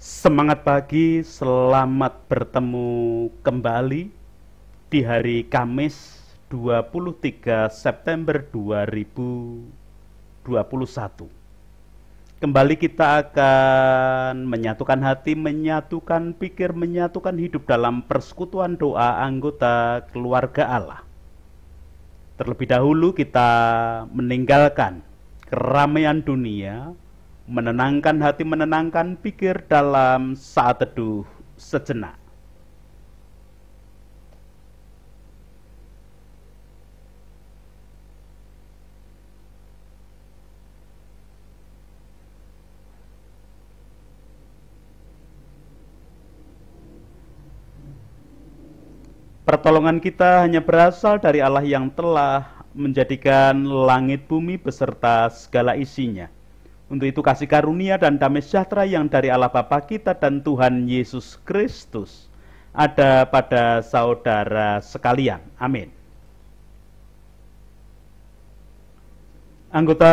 Semangat pagi, selamat bertemu kembali di hari Kamis 23 September 2021. Kembali kita akan menyatukan hati, menyatukan pikir, menyatukan hidup dalam persekutuan doa anggota keluarga Allah. Terlebih dahulu kita meninggalkan keramaian dunia, menenangkan hati, menenangkan pikir dalam saat teduh sejenak. Pertolongan kita hanya berasal dari Allah yang telah menjadikan langit bumi beserta segala isinya. Untuk itu kasih karunia dan damai sejahtera yang dari Allah Bapa kita dan Tuhan Yesus Kristus ada pada saudara sekalian. Amin. Anggota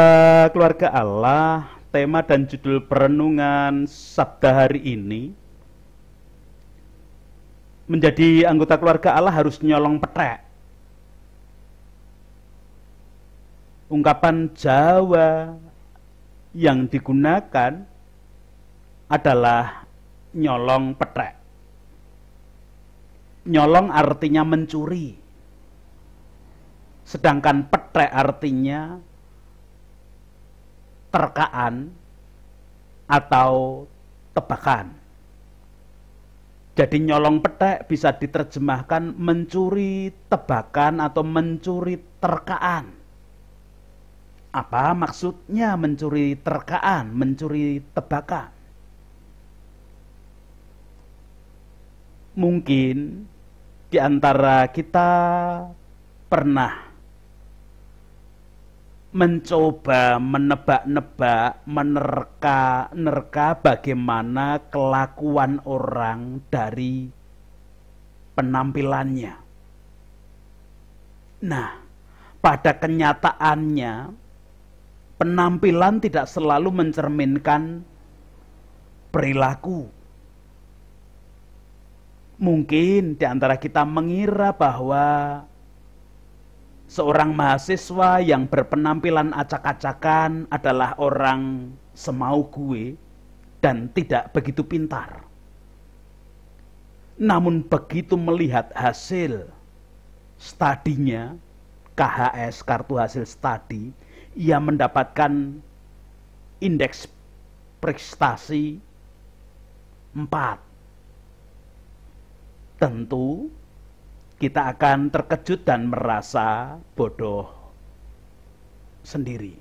keluarga Allah, tema dan judul perenungan sabda hari ini, menjadi anggota keluarga Allah harus nyolong petek. Ungkapan Jawa yang digunakan adalah nyolong petek. Nyolong artinya mencuri, sedangkan petek artinya terkaan atau tebakan. Jadi nyolong petek bisa diterjemahkan mencuri tebakan atau mencuri terkaan. Apa maksudnya mencuri terkaan, mencuri tebakan? Mungkin di antara kita pernah mencoba menebak-nebak, menerka-nerka bagaimana kelakuan orang dari penampilannya. Nah, pada kenyataannya penampilan tidak selalu mencerminkan perilaku. Mungkin di antara kita mengira bahwa seorang mahasiswa yang berpenampilan acak-acakan adalah orang semau gue dan tidak begitu pintar. Namun begitu melihat hasil studinya, KHS, kartu hasil studi, ia mendapatkan indeks prestasi 4. Tentu kita akan terkejut dan merasa bodoh sendiri.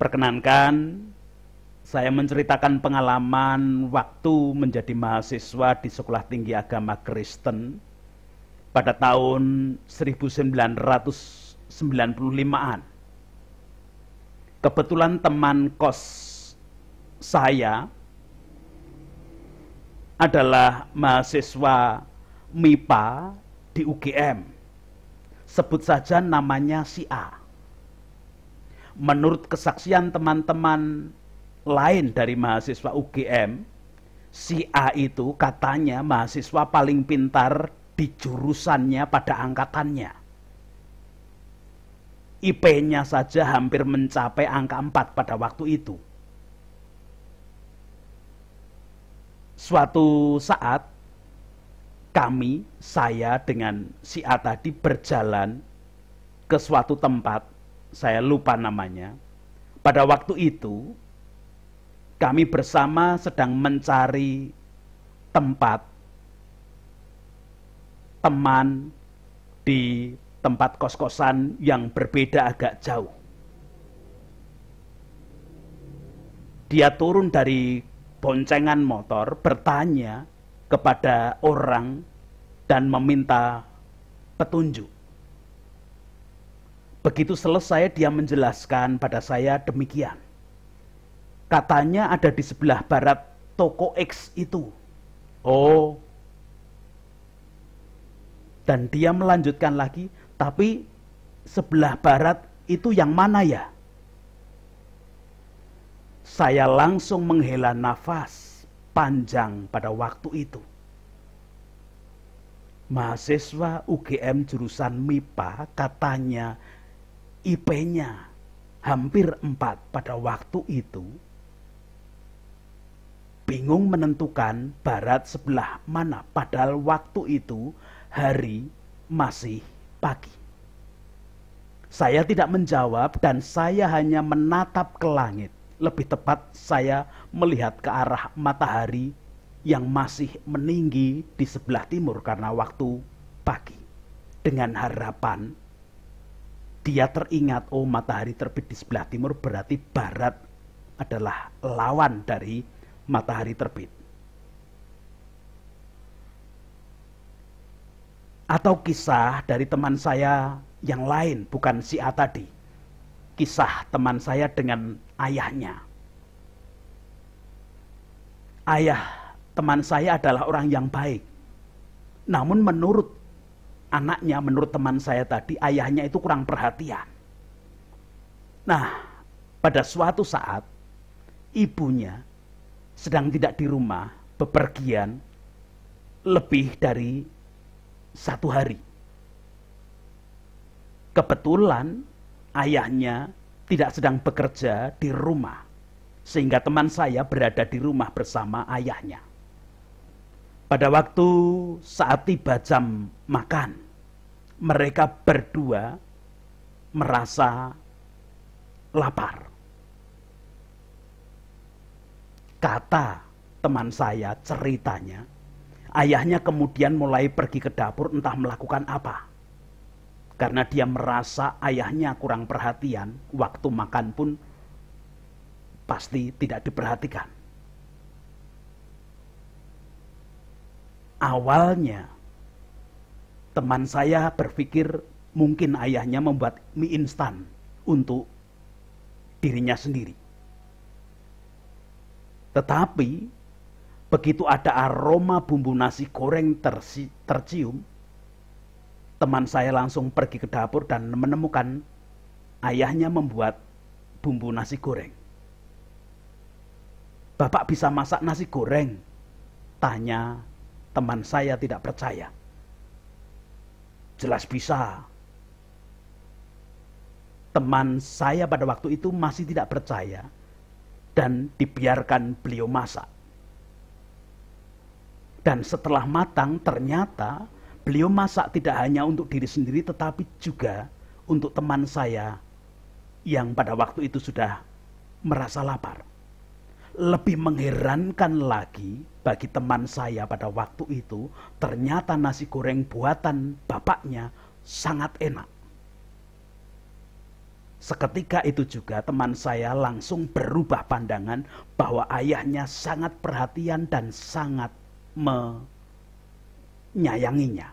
Perkenankan saya menceritakan pengalaman waktu menjadi mahasiswa di Sekolah Tinggi Agama Kristen pada tahun 1995-an. Kebetulan teman kos saya adalah mahasiswa MIPA di UGM. Sebut saja namanya si A. Menurut kesaksian teman-teman lain dari mahasiswa UGM, si A itu katanya mahasiswa paling pintar di jurusannya pada angkatannya. IP-nya saja hampir mencapai angka 4 pada waktu itu. Suatu saat kami, saya dengan si A tadi berjalan ke suatu tempat, saya lupa namanya. Pada waktu itu kami bersama sedang mencari tempat teman di tempat kos-kosan yang berbeda agak jauh. Dia turun dari boncengan motor, bertanya kepada orang dan meminta petunjuk. Begitu selesai dia menjelaskan pada saya demikian. Katanya ada di sebelah barat toko X itu. Oh. Dan dia melanjutkan lagi, tapi sebelah barat itu yang mana ya? Saya langsung menghela nafas panjang pada waktu itu. Mahasiswa UGM jurusan MIPA katanya IP-nya hampir 4 pada waktu itu. Bingung menentukan barat sebelah mana, padahal waktu itu hari masih pagi. Saya tidak menjawab dan saya hanya menatap ke langit. Lebih tepat saya melihat ke arah matahari yang masih meninggi di sebelah timur karena waktu pagi. Dengan harapan dia teringat, oh matahari terbit di sebelah timur berarti barat adalah lawan dari matahari terbit. Atau kisah dari teman saya yang lain, bukan si A tadi. Kisah teman saya dengan ayahnya. Ayah teman saya adalah orang yang baik. Namun menurut anaknya, menurut teman saya tadi, ayahnya itu kurang perhatian. Nah, pada suatu saat ibunya sedang tidak di rumah, bepergian lebih dari 1 hari. Kebetulan ayahnya tidak sedang bekerja di rumah, sehingga teman saya berada di rumah bersama ayahnya. Pada waktu saat tiba jam makan, mereka berdua merasa lapar. Kata teman saya ceritanya, ayahnya kemudian mulai pergi ke dapur entah melakukan apa. Karena dia merasa ayahnya kurang perhatian, waktu makan pun pasti tidak diperhatikan. Awalnya teman saya berpikir mungkin ayahnya membuat mie instan untuk dirinya sendiri. Tetapi begitu ada aroma bumbu nasi goreng tercium, teman saya langsung pergi ke dapur dan menemukan ayahnya membuat bumbu nasi goreng. "Bapak bisa masak nasi goreng?" tanya teman saya tidak percaya. "Jelas bisa." Teman saya pada waktu itu masih tidak percaya dan dibiarkan beliau masak. Dan setelah matang ternyata beliau masak tidak hanya untuk diri sendiri tetapi juga untuk teman saya yang pada waktu itu sudah merasa lapar. Lebih mengherankan lagi bagi teman saya pada waktu itu, ternyata nasi goreng buatan bapaknya sangat enak. Seketika itu juga teman saya langsung berubah pandangan bahwa ayahnya sangat perhatian dan sangat menyayanginya.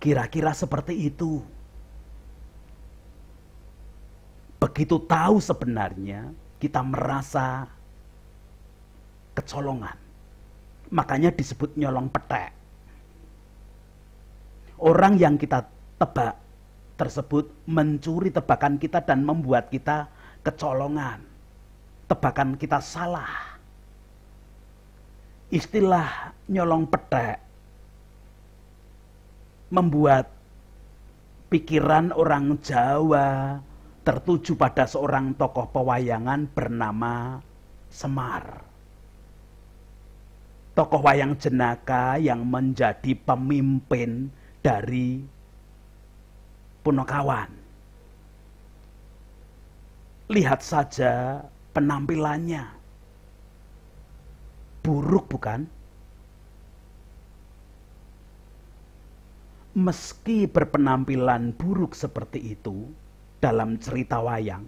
Kira-kira seperti itu. Begitu tahu sebenarnya, kita merasa kecolongan. Makanya disebut nyolong petek. Orang yang kita tebak tersebut mencuri tebakan kita dan membuat kita kecolongan. Tebakan kita salah. Istilah nyolong petek membuat pikiran orang Jawa tertuju pada seorang tokoh pewayangan bernama Semar. Tokoh wayang jenaka yang menjadi pemimpin dari Punokawan. Lihat saja penampilannya. Buruk bukan? Meski berpenampilan buruk seperti itu, dalam cerita wayang,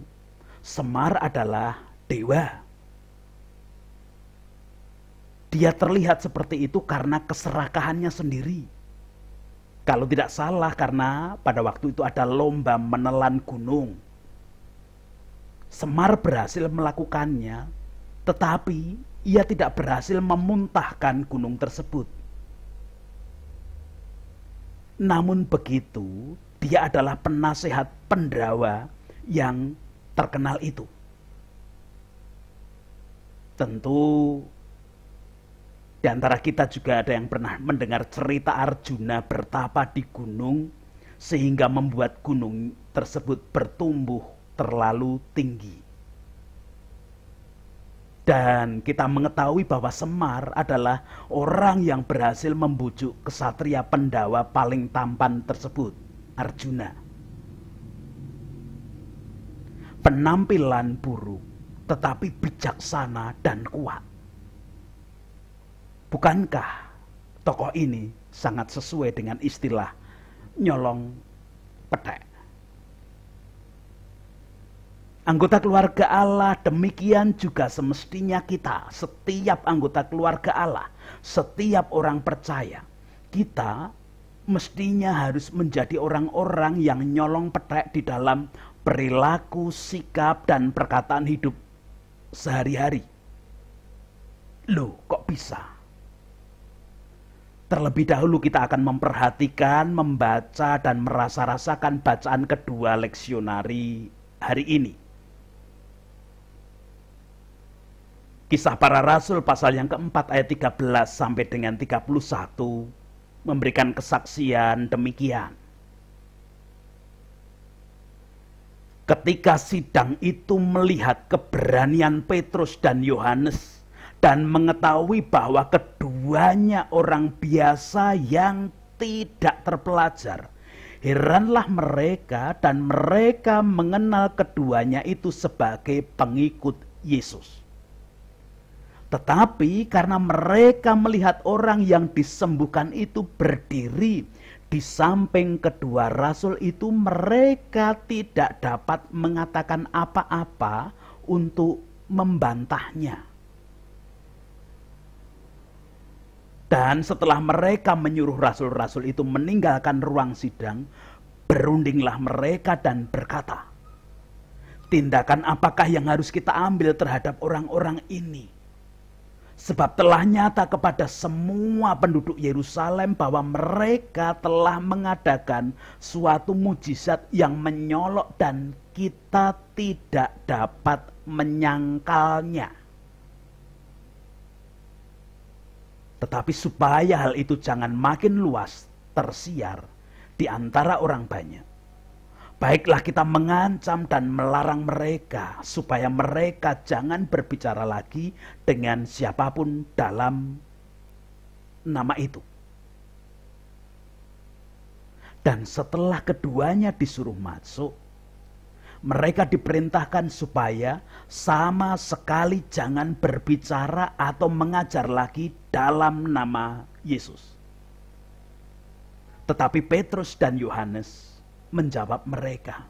Semar adalah dewa. Dia terlihat seperti itu karena keserakahannya sendiri. Kalau tidak salah karena pada waktu itu ada lomba menelan gunung. Semar berhasil melakukannya, tetapi ia tidak berhasil memuntahkan gunung tersebut. Namun begitu, dia adalah penasehat Pendrawa yang terkenal itu. Tentu di antara kita juga ada yang pernah mendengar cerita Arjuna bertapa di gunung sehingga membuat gunung tersebut bertumbuh terlalu tinggi. Dan kita mengetahui bahwa Semar adalah orang yang berhasil membujuk kesatria Pendawa paling tampan tersebut, Arjuna. Penampilan buruk, tetapi bijaksana dan kuat. Bukankah tokoh ini sangat sesuai dengan istilah nyolong petek? Anggota keluarga Allah, demikian juga semestinya kita, setiap anggota keluarga Allah, setiap orang percaya, kita mestinya harus menjadi orang-orang yang nyolong petek di dalam perilaku, sikap, dan perkataan hidup sehari-hari. Loh, kok bisa? Terlebih dahulu kita akan memperhatikan, membaca, dan merasa-rasakan bacaan kedua leksionari hari ini. Kisah Para Rasul pasal yang keempat ayat 13 sampai dengan 31 memberikan kesaksian demikian. Ketika sidang itu melihat keberanian Petrus dan Yohanes dan mengetahui bahwa keduanya orang biasa yang tidak terpelajar, heranlah mereka dan mereka mengenal keduanya itu sebagai pengikut Yesus. Tetapi karena mereka melihat orang yang disembuhkan itu berdiri di samping kedua rasul itu, mereka tidak dapat mengatakan apa-apa untuk membantahnya. Dan setelah mereka menyuruh rasul-rasul itu meninggalkan ruang sidang, berundinglah mereka dan berkata, tindakan apakah yang harus kita ambil terhadap orang-orang ini? Sebab telah nyata kepada semua penduduk Yerusalem bahwa mereka telah mengadakan suatu mujizat yang menyolok dan kita tidak dapat menyangkalnya. Tetapi supaya hal itu jangan makin luas tersiar di antara orang banyak, baiklah kita mengancam dan melarang mereka supaya mereka jangan berbicara lagi dengan siapapun dalam nama itu. Dan setelah keduanya disuruh masuk, mereka diperintahkan supaya sama sekali jangan berbicara atau mengajar lagi dalam nama Yesus. Tetapi Petrus dan Yohanes menjawab mereka,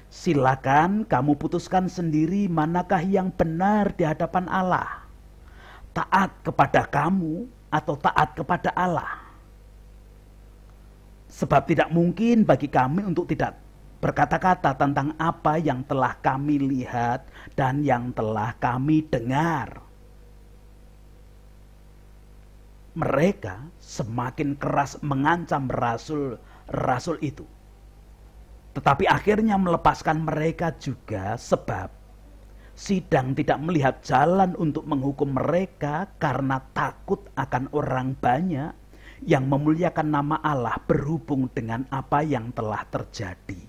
silakan kamu putuskan sendiri manakah yang benar di hadapan Allah, taat kepada kamu atau taat kepada Allah. Sebab tidak mungkin bagi kami untuk tidak berkata-kata tentang apa yang telah kami lihat dan yang telah kami dengar. Mereka semakin keras mengancam rasul itu. Tetapi akhirnya melepaskan mereka juga, sebab sidang tidak melihat jalan untuk menghukum mereka karena takut akan orang banyak yang memuliakan nama Allah berhubung dengan apa yang telah terjadi.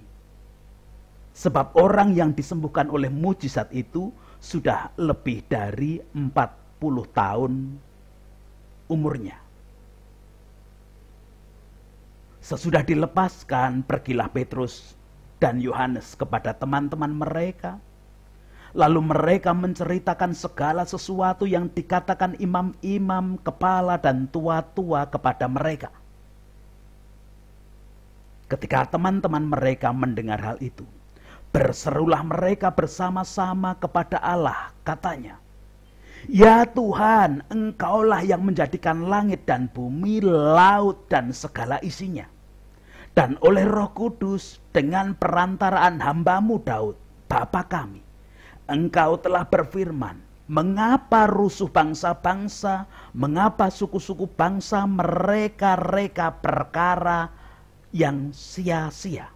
Sebab orang yang disembuhkan oleh mujizat itu sudah lebih dari 40 tahun umurnya. Sesudah dilepaskan, pergilah Petrus dan Yohanes kepada teman-teman mereka. Lalu mereka menceritakan segala sesuatu yang dikatakan imam-imam, kepala dan tua-tua kepada mereka. Ketika teman-teman mereka mendengar hal itu, berserulah mereka bersama-sama kepada Allah, katanya, ya Tuhan, Engkaulah yang menjadikan langit dan bumi, laut dan segala isinya. Dan oleh Roh Kudus dengan perantaraan hamba-Mu Daud, Bapa kami, Engkau telah berfirman, mengapa rusuh bangsa-bangsa, mengapa suku-suku bangsa mereka-reka perkara yang sia-sia.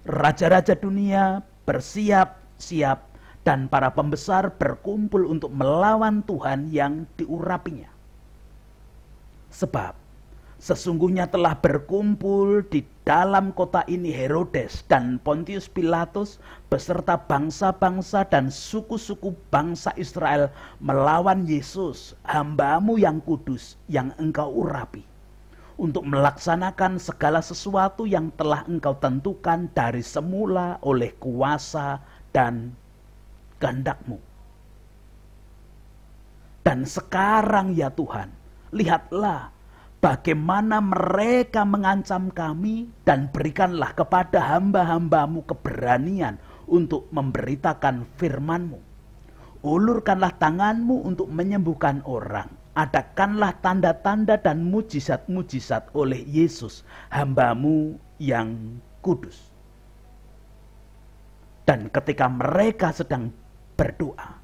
Raja-raja dunia bersiap-siap dan para pembesar berkumpul untuk melawan Tuhan yang diurapinya. Sebab sesungguhnya telah berkumpul di dalam kota ini Herodes dan Pontius Pilatus beserta bangsa-bangsa dan suku-suku bangsa Israel melawan Yesus, hamba-Mu yang kudus, yang Engkau urapi, untuk melaksanakan segala sesuatu yang telah Engkau tentukan dari semula oleh kuasa dan kehendak-Mu. Dan sekarang ya Tuhan, lihatlah bagaimana mereka mengancam kami, dan berikanlah kepada hamba-hamba-Mu keberanian untuk memberitakan firman-Mu. Ulurkanlah tangan-Mu untuk menyembuhkan orang. Adakanlah tanda-tanda dan mujizat-mujizat oleh Yesus, hamba-Mu yang kudus. Dan ketika mereka sedang berdoa,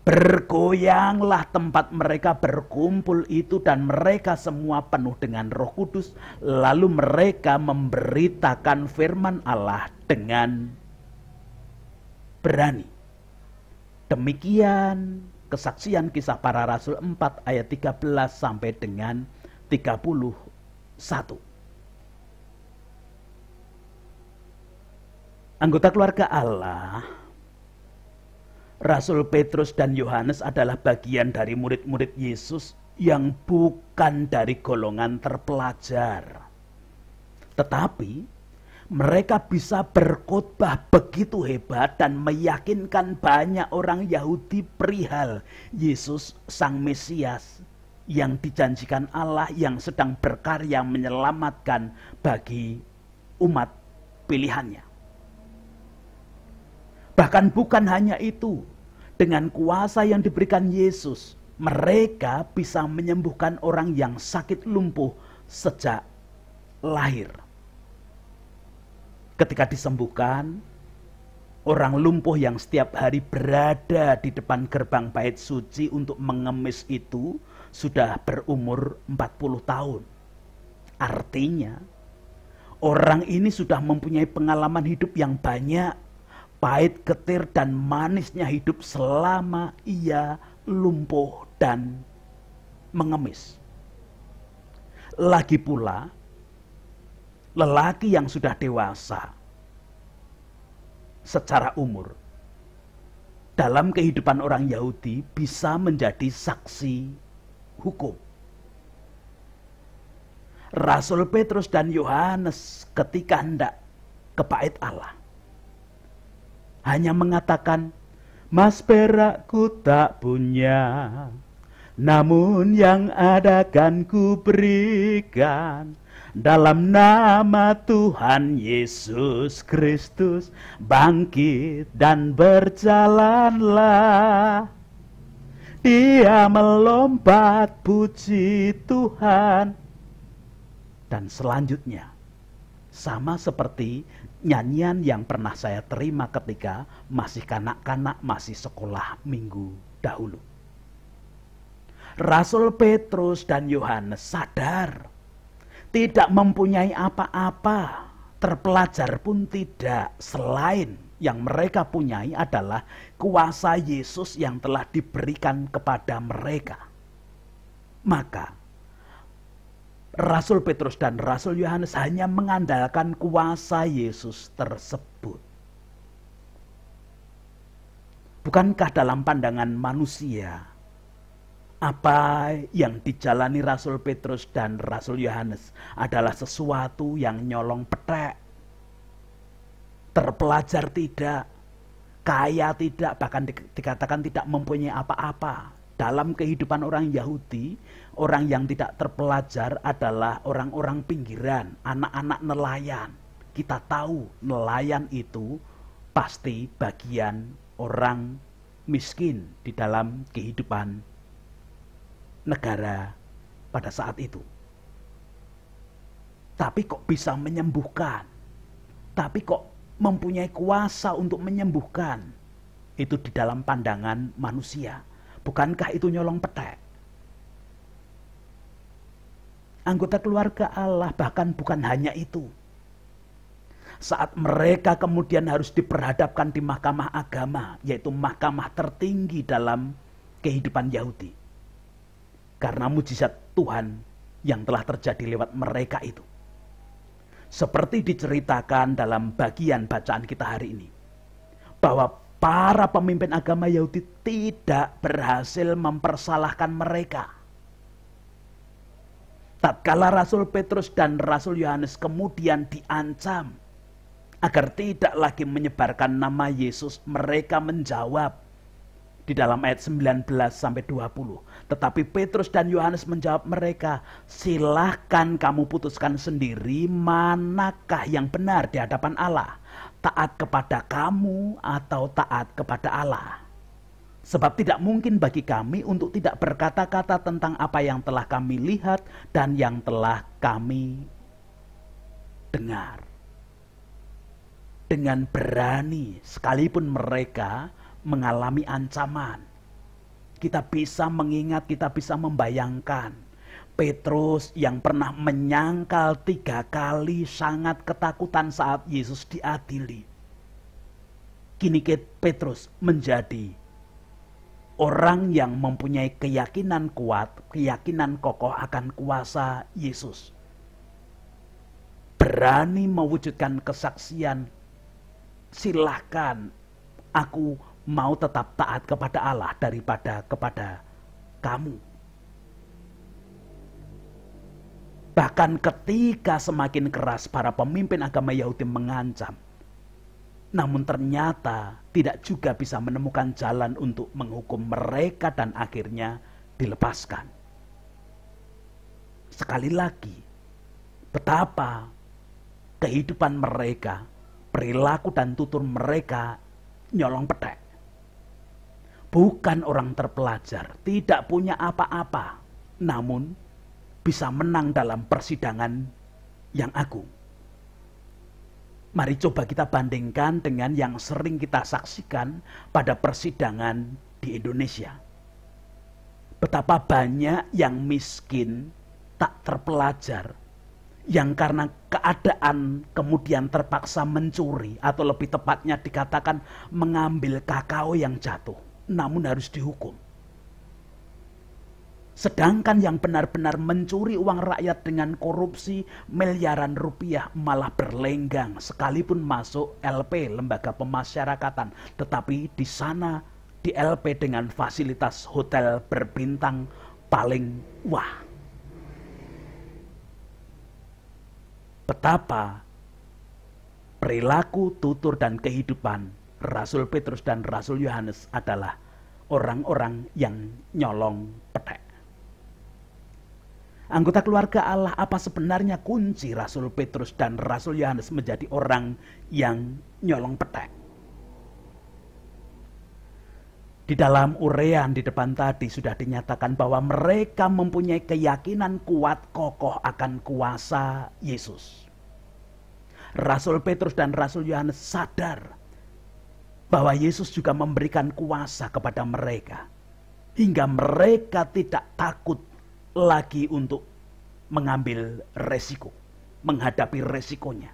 bergoyanglah tempat mereka berkumpul itu, dan mereka semua penuh dengan Roh Kudus. Lalu mereka memberitakan firman Allah dengan berani. Demikian kesaksian Kisah Para Rasul 4 ayat 13 sampai dengan 31. Anggota keluarga Allah, Rasul Petrus dan Yohanes adalah bagian dari murid-murid Yesus yang bukan dari golongan terpelajar. Tetapi mereka bisa berkhotbah begitu hebat dan meyakinkan banyak orang Yahudi perihal Yesus Sang Mesias yang dijanjikan Allah, yang sedang berkarya menyelamatkan bagi umat pilihannya. Bahkan bukan hanya itu, dengan kuasa yang diberikan Yesus, mereka bisa menyembuhkan orang yang sakit lumpuh sejak lahir. Ketika disembuhkan, orang lumpuh yang setiap hari berada di depan gerbang bait suci untuk mengemis itu sudah berumur 40 tahun. Artinya, orang ini sudah mempunyai pengalaman hidup yang banyak, pahit, getir, dan manisnya hidup selama ia lumpuh dan mengemis. Lagi pula, lelaki yang sudah dewasa secara umur dalam kehidupan orang Yahudi bisa menjadi saksi hukum. Rasul Petrus dan Yohanes ketika hendak ke bait Allah hanya mengatakan, "Mas perakku tak punya, namun yang ada kan ku berikan. Dalam nama Tuhan Yesus Kristus, bangkit dan berjalanlah." Dia melompat, puji Tuhan. Dan selanjutnya, sama seperti nyanyian yang pernah saya terima ketika masih kanak-kanak, masih sekolah minggu dahulu. Rasul Petrus dan Yohanes sadar tidak mempunyai apa-apa, terpelajar pun tidak, selain yang mereka punyai adalah kuasa Yesus yang telah diberikan kepada mereka. Maka Rasul Petrus dan Rasul Yohanes hanya mengandalkan kuasa Yesus tersebut. Bukankah dalam pandangan manusia, apa yang dijalani Rasul Petrus dan Rasul Yohanes adalah sesuatu yang nyolong petek? Terpelajar tidak, kaya tidak, bahkan dikatakan tidak mempunyai apa-apa. Dalam kehidupan orang Yahudi, orang yang tidak terpelajar adalah orang-orang pinggiran, anak-anak nelayan. Kita tahu nelayan itu pasti bagian orang miskin di dalam kehidupan negara pada saat itu. Tapi kok bisa menyembuhkan? Tapi kok mempunyai kuasa untuk menyembuhkan? Itu di dalam pandangan manusia. Bukankah itu nyolong petek? Anggota keluarga Allah, bahkan bukan hanya itu. Saat mereka kemudian harus diperhadapkan di mahkamah agama, yaitu mahkamah tertinggi dalam kehidupan Yahudi. Karena mujizat Tuhan yang telah terjadi lewat mereka itu. Seperti diceritakan dalam bagian bacaan kita hari ini. Bahwa para pemimpin agama Yahudi tidak berhasil mempersalahkan mereka. Tatkala Rasul Petrus dan Rasul Yohanes kemudian diancam agar tidak lagi menyebarkan nama Yesus, mereka menjawab di dalam ayat 19-20. Tetapi Petrus dan Yohanes menjawab mereka, silahkan kamu putuskan sendiri manakah yang benar di hadapan Allah, taat kepada kamu atau taat kepada Allah. Sebab tidak mungkin bagi kami untuk tidak berkata-kata tentang apa yang telah kami lihat dan yang telah kami dengar. Dengan berani, sekalipun mereka mengalami ancaman, kita bisa mengingat, kita bisa membayangkan Petrus yang pernah menyangkal 3 kali sangat ketakutan saat Yesus diadili. Kini Petrus menjadi orang yang mempunyai keyakinan kuat, keyakinan kokoh akan kuasa Yesus. Berani mewujudkan kesaksian, silahkan, aku mau tetap taat kepada Allah daripada kepada kamu. Bahkan ketika semakin keras para pemimpin agama Yahudi mengancam, namun ternyata tidak juga bisa menemukan jalan untuk menghukum mereka dan akhirnya dilepaskan. Sekali lagi, betapa kehidupan mereka, perilaku dan tutur mereka nyolong petek. Bukan orang terpelajar, tidak punya apa-apa, namun bisa menang dalam persidangan yang agung. Mari coba kita bandingkan dengan yang sering kita saksikan pada persidangan di Indonesia. Betapa banyak yang miskin, tak terpelajar, yang karena keadaan kemudian terpaksa mencuri, atau lebih tepatnya dikatakan mengambil kakao yang jatuh, namun harus dihukum. Sedangkan yang benar-benar mencuri uang rakyat dengan korupsi miliaran rupiah malah berlenggang sekalipun masuk LP, lembaga pemasyarakatan, tetapi di sana di LP dengan fasilitas hotel berbintang paling wah. Betapa perilaku, tutur, dan kehidupan Rasul Petrus dan Rasul Yohanes adalah orang-orang yang nyolong petek. Anggota keluarga Allah, apa sebenarnya kunci Rasul Petrus dan Rasul Yohanes menjadi orang yang nyolong petek? Di dalam urean di depan tadi sudah dinyatakan bahwa mereka mempunyai keyakinan kuat kokoh akan kuasa Yesus. Rasul Petrus dan Rasul Yohanes sadar bahwa Yesus juga memberikan kuasa kepada mereka, hingga mereka tidak takut lagi untuk mengambil resiko, menghadapi resikonya.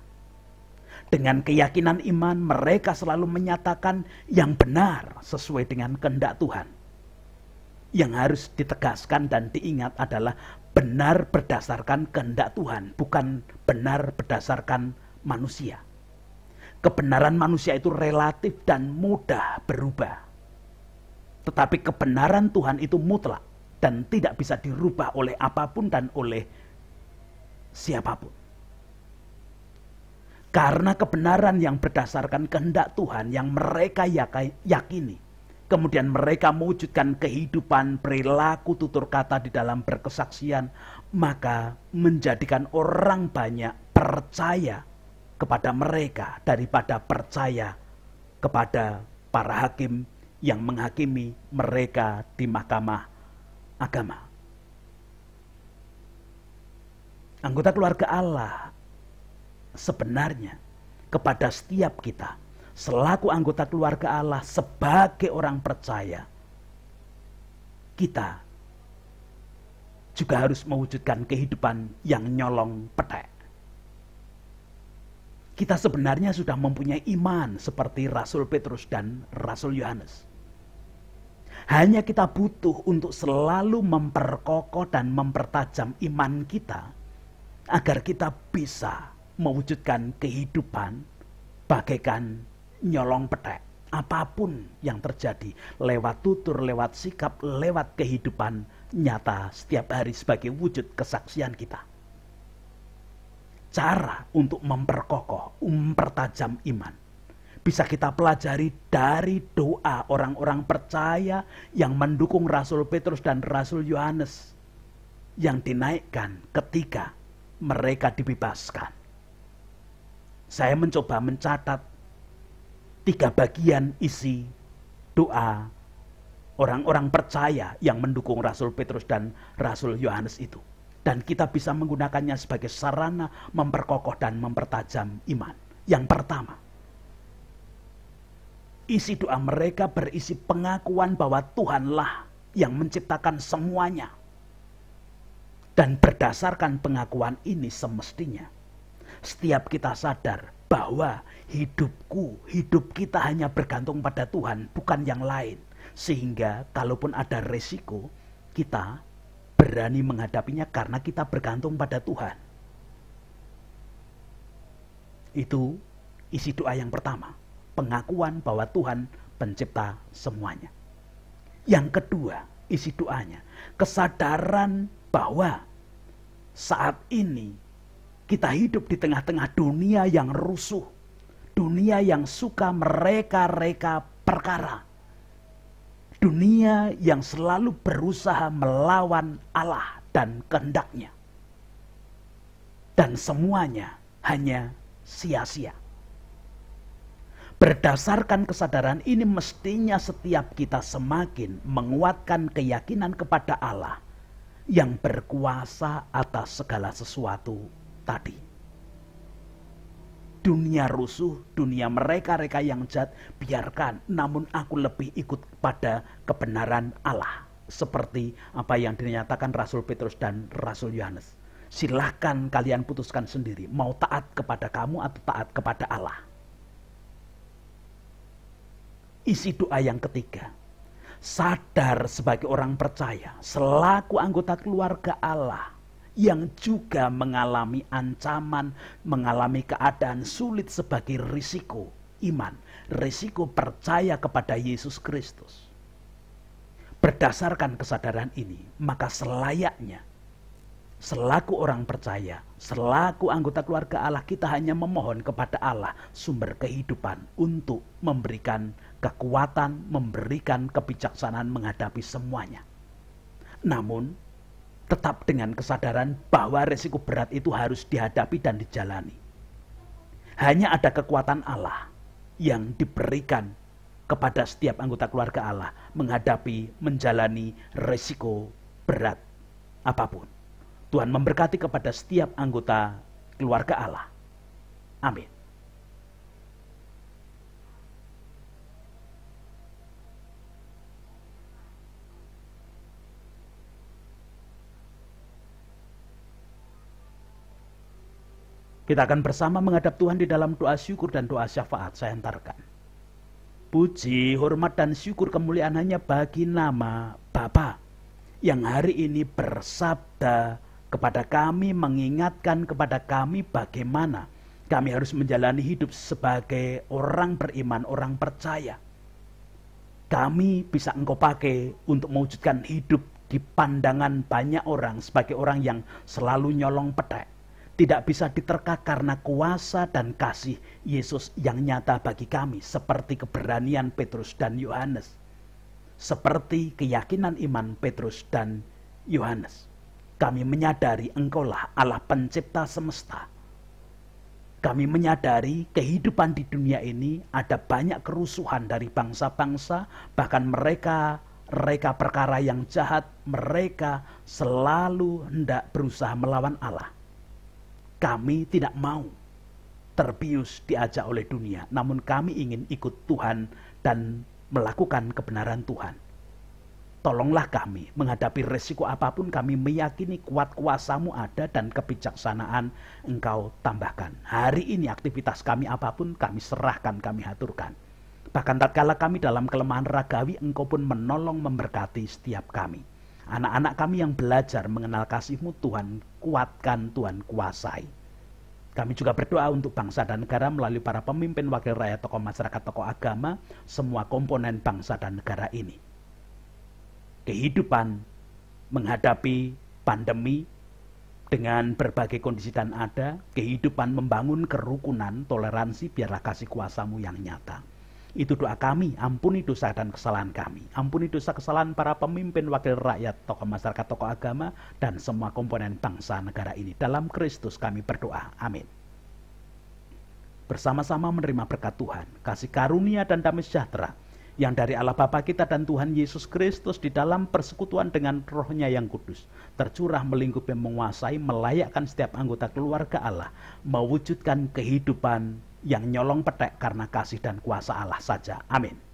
Dengan keyakinan iman, mereka selalu menyatakan yang benar sesuai dengan kehendak Tuhan. Yang harus ditegaskan dan diingat adalah benar berdasarkan kehendak Tuhan, bukan benar berdasarkan manusia. Kebenaran manusia itu relatif dan mudah berubah. Tetapi kebenaran Tuhan itu mutlak dan tidak bisa dirubah oleh apapun dan oleh siapapun. Karena kebenaran yang berdasarkan kehendak Tuhan yang mereka yakini, kemudian mereka mewujudkan kehidupan, perilaku, tutur kata di dalam berkesaksian, maka menjadikan orang banyak percaya kepada mereka daripada percaya kepada para hakim yang menghakimi mereka di mahkamah agama. Anggota keluarga Allah, sebenarnya kepada setiap kita selaku anggota keluarga Allah, sebagai orang percaya, kita juga harus mewujudkan kehidupan yang nyolong petek. Kita sebenarnya sudah mempunyai iman seperti Rasul Petrus dan Rasul Yohanes. Hanya kita butuh untuk selalu memperkokoh dan mempertajam iman kita agar kita bisa mewujudkan kehidupan bagaikan nyolong petek. Apapun yang terjadi lewat tutur, lewat sikap, lewat kehidupan nyata setiap hari sebagai wujud kesaksian kita. Cara untuk memperkokoh, mempertajam iman bisa kita pelajari dari doa orang-orang percaya yang mendukung Rasul Petrus dan Rasul Yohanes yang dinaikkan ketika mereka dibebaskan. Saya mencoba mencatat 3 bagian isi doa orang-orang percaya yang mendukung Rasul Petrus dan Rasul Yohanes itu. Dan kita bisa menggunakannya sebagai sarana memperkokoh dan mempertajam iman. Yang pertama, isi doa mereka berisi pengakuan bahwa Tuhanlah yang menciptakan semuanya. Dan berdasarkan pengakuan ini semestinya setiap kita sadar bahwa hidup kita hanya bergantung pada Tuhan, bukan yang lain. Sehingga kalaupun ada resiko, kita berani menghadapinya karena kita bergantung pada Tuhan. Itu isi doa yang pertama, pengakuan bahwa Tuhan pencipta semuanya. Yang kedua, isi doanya, kesadaran bahwa saat ini kita hidup di tengah-tengah dunia yang rusuh, dunia yang suka mereka-reka perkara, dunia yang selalu berusaha melawan Allah dan kehendaknya. Dan semuanya hanya sia-sia. Berdasarkan kesadaran ini mestinya setiap kita semakin menguatkan keyakinan kepada Allah yang berkuasa atas segala sesuatu tadi. Dunia rusuh, dunia mereka-reka yang jahat, biarkan. Namun aku lebih ikut pada kebenaran Allah. Seperti apa yang dinyatakan Rasul Petrus dan Rasul Yohanes. Silahkan kalian putuskan sendiri. Mau taat kepada kamu atau taat kepada Allah. Isi doa yang ketiga. Sadar sebagai orang percaya, selaku anggota keluarga Allah, yang juga mengalami ancaman, mengalami keadaan sulit sebagai risiko iman, risiko percaya kepada Yesus Kristus. Berdasarkan kesadaran ini, maka selayaknya selaku orang percaya, selaku anggota keluarga Allah, kita hanya memohon kepada Allah sumber kehidupan untuk memberikan kekuatan, memberikan kebijaksanaan menghadapi semuanya. Namun tetap dengan kesadaran bahwa resiko berat itu harus dihadapi dan dijalani. Hanya ada kekuatan Allah yang diberikan kepada setiap anggota keluarga Allah menghadapi, menjalani resiko berat apapun. Tuhan memberkati kepada setiap anggota keluarga Allah. Amin. Kita akan bersama menghadap Tuhan di dalam doa syukur dan doa syafaat. Saya hantarkan. Puji, hormat, dan syukur kemuliaan hanya bagi nama Bapa yang hari ini bersabda kepada kami, mengingatkan kepada kami bagaimana kami harus menjalani hidup sebagai orang beriman, orang percaya. Kami bisa Engkau pakai untuk mewujudkan hidup di pandangan banyak orang sebagai orang yang selalu nyolong petek. Tidak bisa diterka karena kuasa dan kasih Yesus yang nyata bagi kami, seperti keberanian Petrus dan Yohanes, seperti keyakinan iman Petrus dan Yohanes. Kami menyadari Engkaulah Allah pencipta semesta. Kami menyadari kehidupan di dunia ini ada banyak kerusuhan dari bangsa-bangsa, bahkan mereka perkara yang jahat, mereka selalu hendak berusaha melawan Allah. Kami tidak mau terbius diajak oleh dunia, namun kami ingin ikut Tuhan dan melakukan kebenaran Tuhan. Tolonglah kami menghadapi resiko apapun, kami meyakini kuat kuasa-Mu ada dan kebijaksanaan Engkau tambahkan. Hari ini aktivitas kami apapun kami serahkan, kami haturkan. Bahkan tatkala kami dalam kelemahan ragawi, Engkau pun menolong memberkati setiap kami. Anak-anak kami yang belajar mengenal kasih-Mu, Tuhan kuatkan, Tuhan kuasai. Kami juga berdoa untuk bangsa dan negara melalui para pemimpin, wakil rakyat, tokoh masyarakat, tokoh agama, semua komponen bangsa dan negara ini. Kehidupan menghadapi pandemi dengan berbagai kondisi dan ada, kehidupan membangun kerukunan, toleransi, biarlah kasih kuasa-Mu yang nyata. Itu doa kami, ampuni dosa dan kesalahan kami. Ampuni dosa kesalahan para pemimpin, wakil rakyat, tokoh masyarakat, tokoh agama, dan semua komponen bangsa negara ini. Dalam Kristus kami berdoa. Amin. Bersama-sama menerima berkat Tuhan, kasih karunia dan damai sejahtera yang dari Allah Bapa kita dan Tuhan Yesus Kristus di dalam persekutuan dengan Roh-Nya yang kudus, tercurah, melingkupi, menguasai, melayakkan setiap anggota keluarga Allah, mewujudkan kehidupan yang nyolong petek karena kasih dan kuasa Allah saja. Amin.